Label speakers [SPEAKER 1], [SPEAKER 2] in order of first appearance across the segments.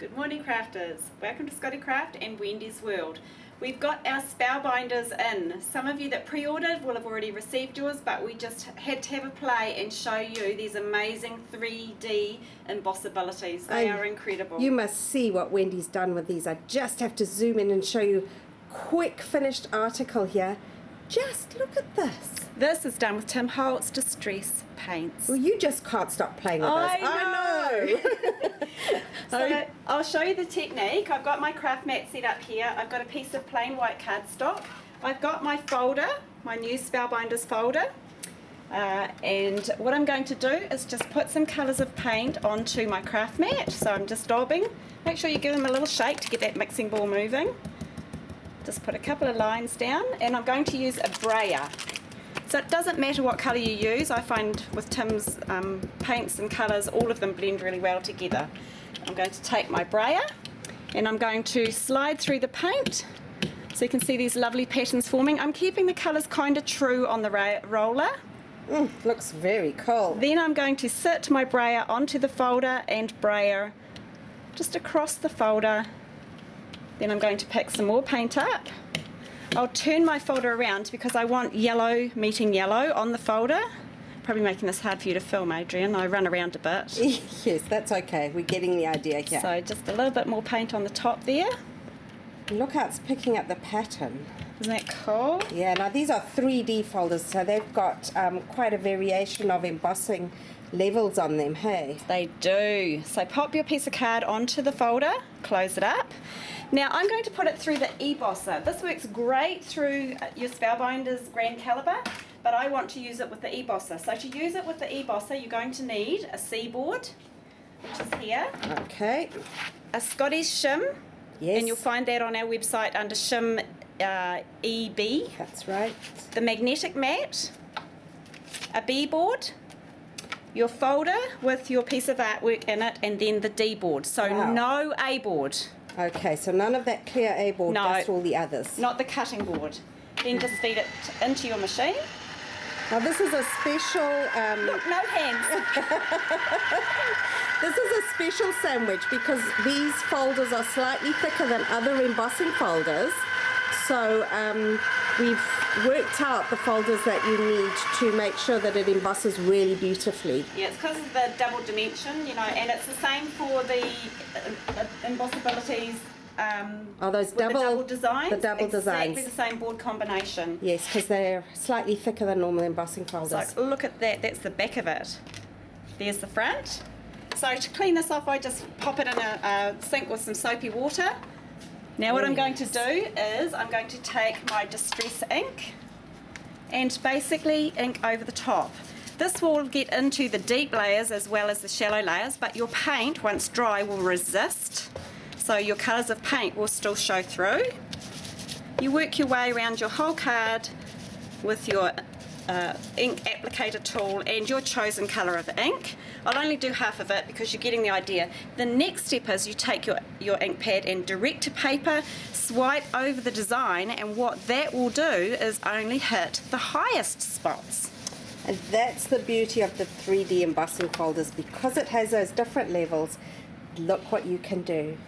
[SPEAKER 1] Good morning, crafters. Welcome to Scottie Craft and Wendy's World. We've got our Spellbinders in. Some of you that pre-ordered will have already received yours, but we just had to have a play and show you these amazing 3D m-bossabilities. They are incredible.
[SPEAKER 2] You must see what Wendy's done with these. I just have to zoom in and show you a quick finished article here. Just look at this.
[SPEAKER 1] This is done with Tim Holtz Distress Paints.
[SPEAKER 2] Well, you just can't stop playing with this.
[SPEAKER 1] I know. So I'll show you the technique. I've got my craft mat set up here. I've got a piece of plain white cardstock. I've got my folder, my new Spellbinders folder. And what I'm going to do is just put some colours of paint onto my craft mat. So I'm just daubing. Make sure you give them a little shake to get that mixing ball moving. Just put a couple of lines down, and I'm going to use a brayer. So it doesn't matter what colour you use. I find with Tim's paints and colours, all of them blend really well together. I'm going to take my brayer and I'm going to slide through the paint so you can see these lovely patterns forming. I'm keeping the colours kind of true on the roller.
[SPEAKER 2] Looks very cool.
[SPEAKER 1] Then I'm going to sit my brayer onto the folder and brayer just across the folder. Then I'm going to pick some more paint up. I'll turn my folder around because I want yellow meeting yellow on the folder. Probably making this hard for you to film, Adrian. I run around a bit.
[SPEAKER 2] Yes, that's okay. We're getting the idea here.
[SPEAKER 1] So just a little bit more paint on the top there.
[SPEAKER 2] Look how it's picking up the pattern.
[SPEAKER 1] Isn't that cool?
[SPEAKER 2] Yeah, now these are 3D folders, so they've got quite a variation of embossing levels on them, hey?
[SPEAKER 1] They do. So pop your piece of card onto the folder, close it up. Now I'm going to put it through the e-bosser. This works great through your Spellbinders Grand Caliber, but I want to use it with the e-bosser. So to use it with the e-bosser, you're going to need a C-board, which is here.
[SPEAKER 2] Okay.
[SPEAKER 1] A Scottie shim.
[SPEAKER 2] Yes.
[SPEAKER 1] And you'll find that on our website under shim EB.
[SPEAKER 2] That's right.
[SPEAKER 1] The magnetic mat, a B-board, your folder with your piece of artwork in it, and then the D-board. So no A-board.
[SPEAKER 2] Okay, so none of that clear A-board,
[SPEAKER 1] No.
[SPEAKER 2] just all the others.
[SPEAKER 1] Not the cutting board. Then just feed it into your machine.
[SPEAKER 2] Now this is a special...
[SPEAKER 1] Look, no hands.
[SPEAKER 2] This is a special sandwich because these folders are slightly thicker than other embossing folders. So we've worked out the folders that you need to make sure that it embosses really beautifully.
[SPEAKER 1] Yeah, it's because of the double dimension, you know, and it's the same for the embossabilities.
[SPEAKER 2] Are those
[SPEAKER 1] with the double designs?
[SPEAKER 2] The double designs.
[SPEAKER 1] Exactly the same board combination.
[SPEAKER 2] Yes, because they're slightly thicker than normal embossing folders.
[SPEAKER 1] So look at that, that's the back of it. There's the front. So to clean this off, I just pop it in a sink with some soapy water. Now what I'm going to do is I'm going to take my distress ink and basically ink over the top. This will get into the deep layers as well as the shallow layers, but your paint, once dry, will resist. So your colours of paint will still show through. You work your way around your whole card with your ink applicator tool and your chosen colour of ink. I'll only do half of it because you're getting the idea. The next step is you take your ink pad and direct to paper, swipe over the design, and what that will do is only hit the highest spots.
[SPEAKER 2] And that's the beauty of the 3D embossing folders. Because it has those different levels, look what you can do.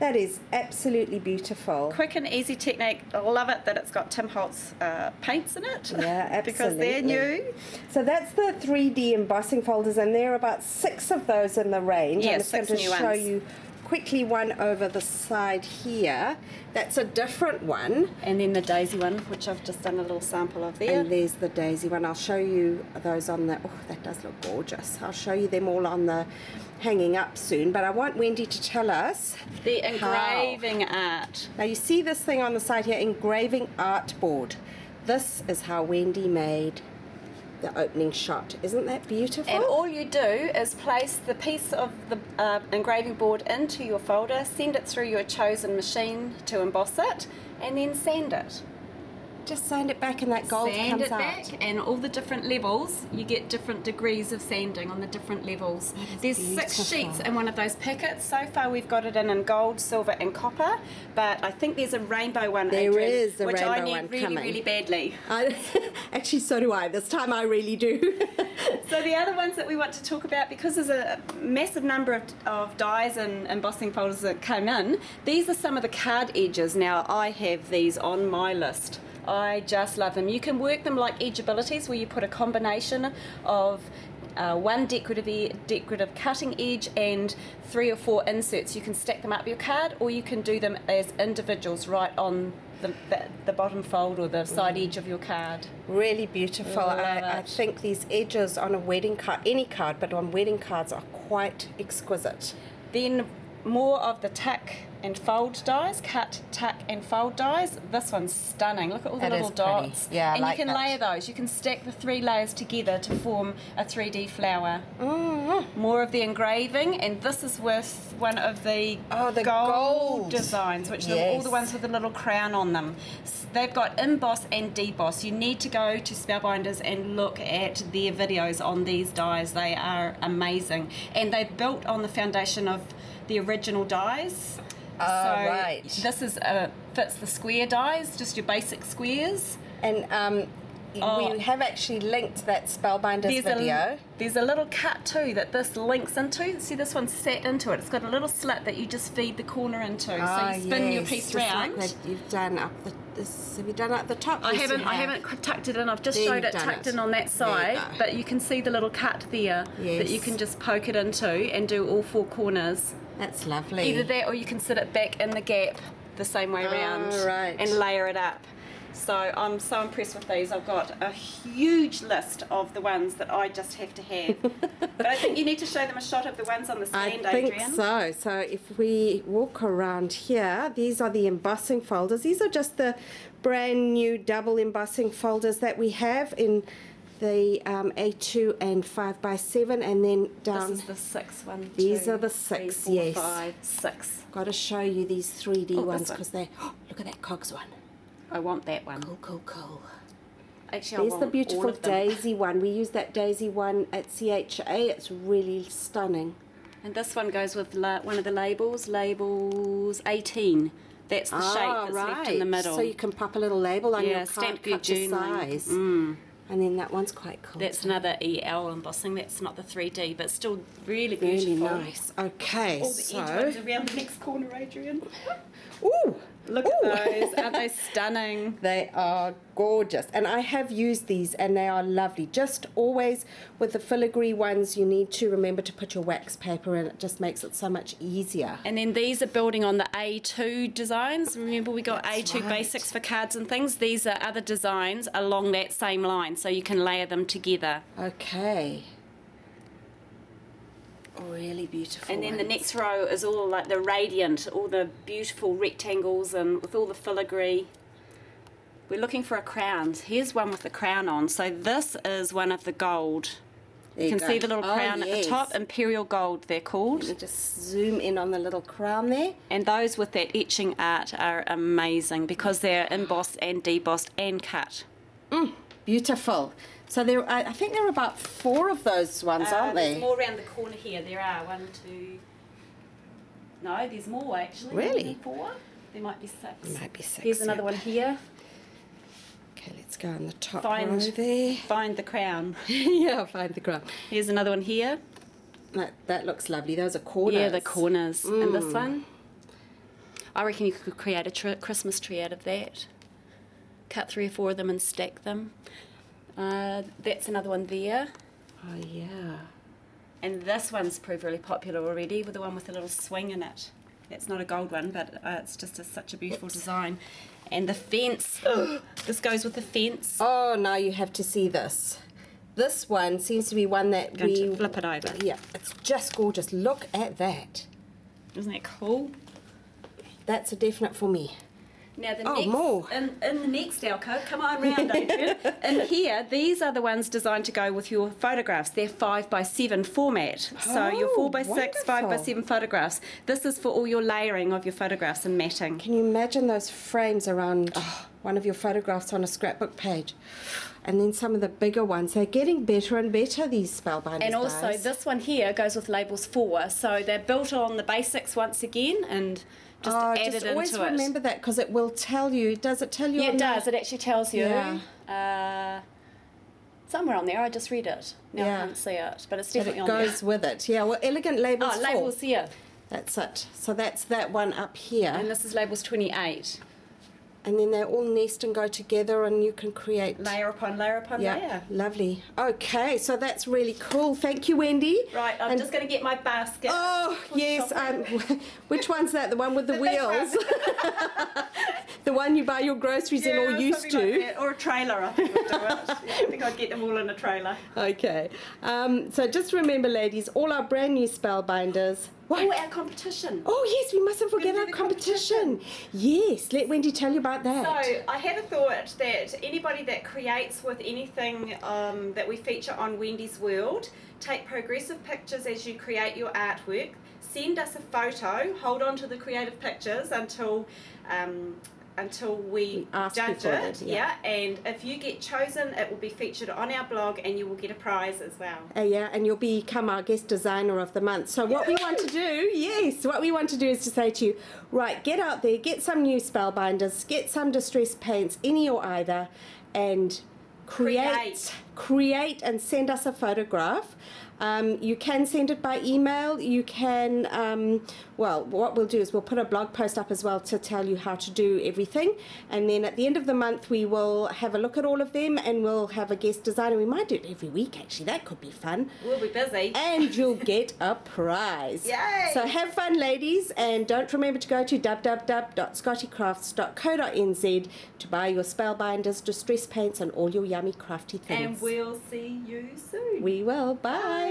[SPEAKER 2] That is absolutely beautiful.
[SPEAKER 1] Quick and easy technique. I love it that it's got Tim Holtz paints in it.
[SPEAKER 2] Yeah, absolutely.
[SPEAKER 1] Because they're new.
[SPEAKER 2] So that's the 3D embossing folders, and there are about 6 of those in the range.
[SPEAKER 1] Yeah,
[SPEAKER 2] I'm just going to show you quickly one over the side here. That's a different one.
[SPEAKER 1] And then the daisy one, which I've just done a little sample of there.
[SPEAKER 2] And there's the daisy one. I'll show you those on the... Oh, that does look gorgeous. I'll show you them all on the hanging up soon, but I want Wendy to tell us
[SPEAKER 1] the engraving art.
[SPEAKER 2] Now you see this thing on the side here, engraving art board. This is how Wendy made the opening shot. Isn't that beautiful?
[SPEAKER 1] And all you do is place the piece of the engraving board into your folder, send it through your chosen machine to emboss it, and then sand it.
[SPEAKER 2] just sand it back and that gold
[SPEAKER 1] Sand
[SPEAKER 2] comes
[SPEAKER 1] it
[SPEAKER 2] out.
[SPEAKER 1] back, and all the different levels, you get different degrees of sanding on the different levels. There's 6
[SPEAKER 2] beautiful.
[SPEAKER 1] sheets in one of those packets. So far we've got it in gold, silver and copper, but I think there's a rainbow one,
[SPEAKER 2] There
[SPEAKER 1] Adrian,
[SPEAKER 2] is a
[SPEAKER 1] which I
[SPEAKER 2] rainbow
[SPEAKER 1] need
[SPEAKER 2] one
[SPEAKER 1] really,
[SPEAKER 2] coming.
[SPEAKER 1] really badly.
[SPEAKER 2] Actually, so do I. This time I really do.
[SPEAKER 1] So the other ones that we want to talk about, because there's a massive number of dies and embossing folders that come in, these are some of the card edges. Now I have these on my list. I just love them. You can work them like edgeabilities, where you put a combination of one decorative cutting edge and 3 or 4 inserts. You can stack them up your card, or you can do them as individuals right on the bottom fold or the side edge of your card.
[SPEAKER 2] Really beautiful.
[SPEAKER 1] Love
[SPEAKER 2] I
[SPEAKER 1] it.
[SPEAKER 2] think these edges on a wedding card, any card, but on wedding cards are quite exquisite.
[SPEAKER 1] Then more of the tuck and fold dies, cut, tuck and fold dies. This one's stunning. Look at all the
[SPEAKER 2] It
[SPEAKER 1] little
[SPEAKER 2] is pretty.
[SPEAKER 1] dots.
[SPEAKER 2] Yeah, I
[SPEAKER 1] and
[SPEAKER 2] like
[SPEAKER 1] you can
[SPEAKER 2] that.
[SPEAKER 1] layer those. You can stack the 3 layers together to form a 3D flower.
[SPEAKER 2] Mm-hmm.
[SPEAKER 1] More of the engraving, and this is with one of the,
[SPEAKER 2] the
[SPEAKER 1] gold
[SPEAKER 2] gold.
[SPEAKER 1] designs, which are
[SPEAKER 2] Yes.
[SPEAKER 1] all the ones with the little crown on them. They've got emboss and deboss. You need to go to Spellbinders and look at their videos on these dies. They are amazing, and they're built on the foundation of the original dies.
[SPEAKER 2] Oh,
[SPEAKER 1] So
[SPEAKER 2] right.
[SPEAKER 1] this is fits the square dies, just your basic squares.
[SPEAKER 2] And we have actually linked that Spellbinders video.
[SPEAKER 1] There's a little cut too that this links into. See, this one's set into it. It's got a little slit that you just feed the corner into. So you spin your piece
[SPEAKER 2] just
[SPEAKER 1] round.
[SPEAKER 2] Like that you've done up have you done up the top?
[SPEAKER 1] I
[SPEAKER 2] Yes, you
[SPEAKER 1] haven't tucked it in. I've just
[SPEAKER 2] There
[SPEAKER 1] showed
[SPEAKER 2] you've
[SPEAKER 1] it
[SPEAKER 2] done
[SPEAKER 1] tucked
[SPEAKER 2] it.
[SPEAKER 1] in on that
[SPEAKER 2] There you
[SPEAKER 1] side,
[SPEAKER 2] go.
[SPEAKER 1] but you can see the little cut there that you
[SPEAKER 2] Yes.
[SPEAKER 1] can just poke it into and do all 4 corners.
[SPEAKER 2] That's lovely.
[SPEAKER 1] Either that, or you can sit it back in the gap the same way around
[SPEAKER 2] right.
[SPEAKER 1] and layer it up. So I'm so impressed with these. I've got a huge list of the ones that I just have to have. But I think you need to show them a shot of the ones on the stand,
[SPEAKER 2] I think
[SPEAKER 1] Adrian.
[SPEAKER 2] so. So if we walk around here, these are the embossing folders. These are just the brand new double embossing folders that we have in the A2 and 5x7, and then down.
[SPEAKER 1] This is the 6 one.
[SPEAKER 2] These
[SPEAKER 1] two,
[SPEAKER 2] are the
[SPEAKER 1] three,
[SPEAKER 2] 6,
[SPEAKER 1] four,
[SPEAKER 2] yes.
[SPEAKER 1] 5, 6.
[SPEAKER 2] Got to show you these 3D
[SPEAKER 1] Oh,
[SPEAKER 2] ones
[SPEAKER 1] this one.
[SPEAKER 2] because they. Oh, look at that cogs one.
[SPEAKER 1] I want that one.
[SPEAKER 2] Cool.
[SPEAKER 1] Actually, I
[SPEAKER 2] There's
[SPEAKER 1] want
[SPEAKER 2] the
[SPEAKER 1] all
[SPEAKER 2] beautiful
[SPEAKER 1] of them.
[SPEAKER 2] daisy one. We use that daisy one at CHA. It's really stunning.
[SPEAKER 1] And this one goes with one of the labels 18. That's the shape that's left in the middle.
[SPEAKER 2] So you can pop a little label on your card,
[SPEAKER 1] stamped your
[SPEAKER 2] cut your
[SPEAKER 1] journaling.
[SPEAKER 2] size. And then that one's quite cool.
[SPEAKER 1] That's another EL embossing. That's not the 3D, but still really
[SPEAKER 2] really
[SPEAKER 1] beautiful.
[SPEAKER 2] nice. Okay,
[SPEAKER 1] All the
[SPEAKER 2] so.
[SPEAKER 1] edge ones around the next corner, Adrian.
[SPEAKER 2] Ooh!
[SPEAKER 1] Look at those. Aren't they stunning?
[SPEAKER 2] They are gorgeous. And I have used these and they are lovely. Just always with the filigree ones, you need to remember to put your wax paper in. It just makes it so much easier.
[SPEAKER 1] And then these are building on the A2 designs. Remember, we got A2
[SPEAKER 2] right.
[SPEAKER 1] basics for cards and things. These are other designs along that same line, so you can layer them together.
[SPEAKER 2] Okay. Really beautiful.
[SPEAKER 1] And then the
[SPEAKER 2] ones.
[SPEAKER 1] next row is all like the radiant, all the beautiful rectangles and with all the filigree. We're looking for a crown. Here's one with the crown on. So this is one of the gold.
[SPEAKER 2] There
[SPEAKER 1] You can
[SPEAKER 2] go.
[SPEAKER 1] see the little
[SPEAKER 2] Oh,
[SPEAKER 1] crown at
[SPEAKER 2] yes.
[SPEAKER 1] the top, imperial gold they're
[SPEAKER 2] Let me
[SPEAKER 1] called.
[SPEAKER 2] just zoom in on the little crown there.
[SPEAKER 1] And those with that etching art are amazing because they're embossed and debossed and cut.
[SPEAKER 2] Beautiful. So there, I think there are about 4 of those ones, aren't
[SPEAKER 1] There's
[SPEAKER 2] they?
[SPEAKER 1] more around the corner here. There are 1, 2. No, there's more actually.
[SPEAKER 2] Really?
[SPEAKER 1] Maybe 4. There might be 6.
[SPEAKER 2] There might be 6.
[SPEAKER 1] Here's another
[SPEAKER 2] yeah.
[SPEAKER 1] one here.
[SPEAKER 2] Okay, let's go on the top
[SPEAKER 1] Find-
[SPEAKER 2] row there.
[SPEAKER 1] Find the crown.
[SPEAKER 2] Yeah, find the crown.
[SPEAKER 1] Here's another one here.
[SPEAKER 2] That looks lovely. Those are corners.
[SPEAKER 1] Yeah, the corners. And this one. I reckon you could create a Christmas tree out of that. Cut 3 or 4 of them and stack them. That's another one there.
[SPEAKER 2] Oh, yeah.
[SPEAKER 1] And this one's proved really popular already with the one with the little swing in it. That's not a gold one, but it's just such a beautiful design. And the fence. This goes with the fence.
[SPEAKER 2] Oh, now you have to see this. This one seems to be one that
[SPEAKER 1] Going
[SPEAKER 2] we...
[SPEAKER 1] to flip it over.
[SPEAKER 2] Yeah, it's just gorgeous. Look at that.
[SPEAKER 1] Isn't that cool?
[SPEAKER 2] That's a definite for me.
[SPEAKER 1] Now the
[SPEAKER 2] Oh,
[SPEAKER 1] next,
[SPEAKER 2] more.
[SPEAKER 1] in the next alcove, come on round, Adrian. In here, these are the ones designed to go with your photographs. They're 5x7 format. So your
[SPEAKER 2] Oh,
[SPEAKER 1] 4x6, 5x7 photographs. This is for all your layering of your photographs and matting.
[SPEAKER 2] Can you imagine those frames around one of your photographs on a scrapbook page? And then some of the bigger ones. They're getting better and better, these Spellbinders.
[SPEAKER 1] And also
[SPEAKER 2] guys.
[SPEAKER 1] this one here goes with labels 4. So they're built on the basics once again and just added
[SPEAKER 2] just
[SPEAKER 1] into
[SPEAKER 2] always
[SPEAKER 1] it.
[SPEAKER 2] remember that because it will tell you. Does it tell you?
[SPEAKER 1] Yeah,
[SPEAKER 2] on
[SPEAKER 1] it does.
[SPEAKER 2] the-
[SPEAKER 1] It actually tells you.
[SPEAKER 2] Yeah.
[SPEAKER 1] Somewhere on there, I just read it. Now
[SPEAKER 2] Yeah.
[SPEAKER 1] I can't see it, but it's
[SPEAKER 2] But
[SPEAKER 1] definitely
[SPEAKER 2] it
[SPEAKER 1] on
[SPEAKER 2] goes
[SPEAKER 1] there.
[SPEAKER 2] with it. Yeah, well, elegant labels.
[SPEAKER 1] Oh,
[SPEAKER 2] 4.
[SPEAKER 1] labels here.
[SPEAKER 2] That's it. So that's that one up here.
[SPEAKER 1] And this is labels 28.
[SPEAKER 2] And then they all nest and go together and you can create...
[SPEAKER 1] Layer upon layer upon layer.
[SPEAKER 2] Lovely. Okay, so that's really cool. Thank you, Wendy.
[SPEAKER 1] Right, I'm just going to get my basket.
[SPEAKER 2] Oh, yes. Which one's that? The one with the wheels? The one you buy your groceries in or used
[SPEAKER 1] something
[SPEAKER 2] to?
[SPEAKER 1] like that. Or a trailer, I think would do it. Yeah, I think I'd get them all in a trailer.
[SPEAKER 2] Okay. So just remember, ladies, all our brand new Spellbinders.
[SPEAKER 1] Oh, our competition.
[SPEAKER 2] Oh, yes, we mustn't forget
[SPEAKER 1] do
[SPEAKER 2] our
[SPEAKER 1] the
[SPEAKER 2] competition. Yes, let Wendy tell you about that.
[SPEAKER 1] So I had a thought that anybody that creates with anything that we feature on Wendy's World, take progressive pictures as you create your artwork, send us a photo, hold on to the creative pictures until we
[SPEAKER 2] ask you
[SPEAKER 1] judge
[SPEAKER 2] for
[SPEAKER 1] it.
[SPEAKER 2] it, yeah.
[SPEAKER 1] And if you get chosen, it will be featured on our blog and you will get a prize as well.
[SPEAKER 2] Yeah, and you'll become our guest designer of the month. So what we want to do, what we want to do is to say to you, right, get out there, get some new Spellbinders, get some distress paints, any or either, and create and send us a photograph. You can send it by email. You can, well, what we'll do is we'll put a blog post up as well to tell you how to do everything. And then at the end of the month, we will have a look at all of them and we'll have a guest designer. We might do it every week, actually. That could be fun.
[SPEAKER 1] We'll be busy.
[SPEAKER 2] And you'll get a prize.
[SPEAKER 1] Yay!
[SPEAKER 2] So have fun, ladies. And don't remember to go to www.scottiecrafts.co.nz to buy your Spellbinders, distress paints, and all your yummy crafty things.
[SPEAKER 1] And we'll see you soon.
[SPEAKER 2] We will. Bye.